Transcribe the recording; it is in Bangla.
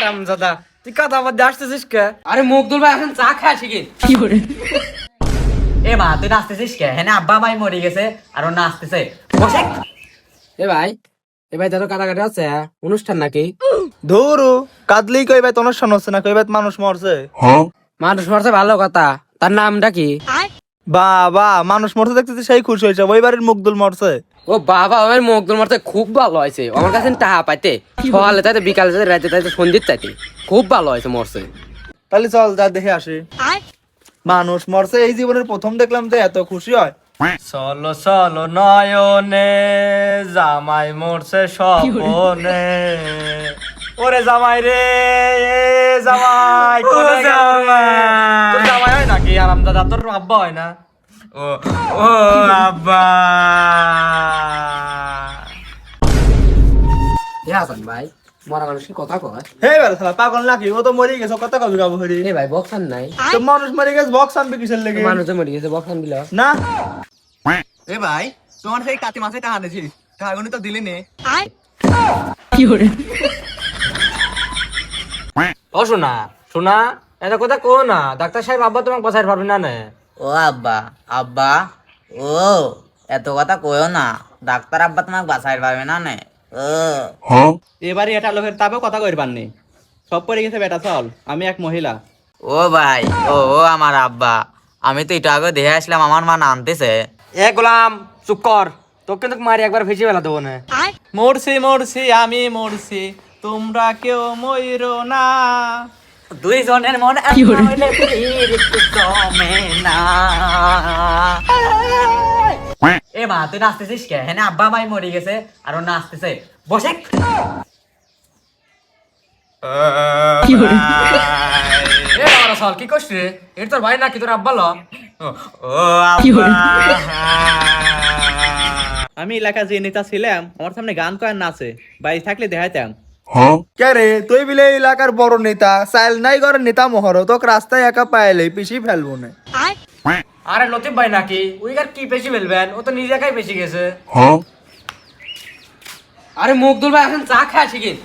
হারামজাদা তুই কাদা মধ্যে আসতেছিস কে? আরে মুগদুল ভাই এখন চা খায় শিখিন। এ মা তুই নাচতেছিস কে? হ্যাঁ আব্বা মাই মরে গেছে আর ও নাচতেছে। বসে এ ভাই তো কাটাকাটি আছে অনুষ্ঠান নাকি? ধুরু কাদলেই কইবে তো অনুষ্ঠান হচ্ছে না, কইবে মানুষ মরছে। মানুষ মরছে ভালো কথা, তার নামটা কি? বাবা মানুষ মরছে দেখতেছি সেই খুশি হয়েছে, ওই বাড়ির মুগদুল মরছে। ও বাবা, আমার মুগদুল মরতে খুব ভালো হয়েছে। আমার কাছে টাকা পাইতে সকালে তাইতে বিকালে তাইতে রাতে তাইতে সন্ধ্যের তাইতে খুব ভালো হয়েছে মরছে। তাহলে চল যা দেখে আসি। মানুষ মরছে এই জীবনের প্রথম দেখলাম যে এত খুশি হয়। চলো চলো নয়নে জামাই মরছে স্বপনে। ওরে জামাই রে, এ জামাই কোনে গেল রে? তোর জামাই হয় নাকি আরামদাদা? তোর আব্বা হয় না? ও ও আব্বা। এ হাসান ভাই, মরা মানুষের কথা কয়। হে বেলা শালা পাগল নাকি? ও তো মরে গেছে, কত কবি গাবো হরি। এ ভাই বক্সান নাই? তো মানুষ মরে গেছে, বক্স আনবে কিসের লেগে? মানুষ তো মরে গেছে, বক্সান দিল না এ ভাই তোমার সেই কাতি মাছে টাকা দিছিস, টাকাগুনি তো দিলি নে। ও শোনা শোনা, এটা কথা কো না। ডাক্তার সাহেব আব্বা তোমাকে বাঁচাইতে পারবে না। ও আব্বা, আব্বা ও এত কথা কইও না, ডাক্তার আব্বা তোমাকে বাঁচাইতে পারবে না নে। ও এবারে এটা লোকের তাবেও কথা কইর পারনি, সব পড়ে গেছে বেটা। চল, আমি এক মহিলা। ও ভাই, ও আমার আব্বা, আমি তো একটু আগে দেখে আসলাম আমার মা আনতেছে। এ গোলাম চুপ কর, তোকে কিন্তু মারি একবার ভেসে ফেলা দেবো না। মরছি মরছি আমি মরছি, তোমরা কেউ মইরো না। দুইজনের মন হইলে পীড়িত জমে না। এ মা তুই নাচতেছিস কে? হ্যাঁ আব্বা মাই মরে গেছে আর ও নাচতেছে। বসে এ বাবা সাল কি করছিস রে? এর তোর ভাই নাকি তোর আব্বা ল? ও আব্বা। আমি এলাকা যে নেতা ছিলাম, আমার সামনে গান করার নাচে, বাড়ি থাকলে দেখাইতাম। কে রে তুই বিলে এলাকার বড় নেতা, চাইল নাই ঘরের নেতা মহর, তোকে রাস্তায় একা পাইলে পিছি ফেলবো না। আরে লতিফ ভাই নাকি? উইগার কি পেশি ফেলবেন? ও তো নিজে একাই পেশি গেছে। আরে মুগদুল ভাই এখন চা খায় শিখিন।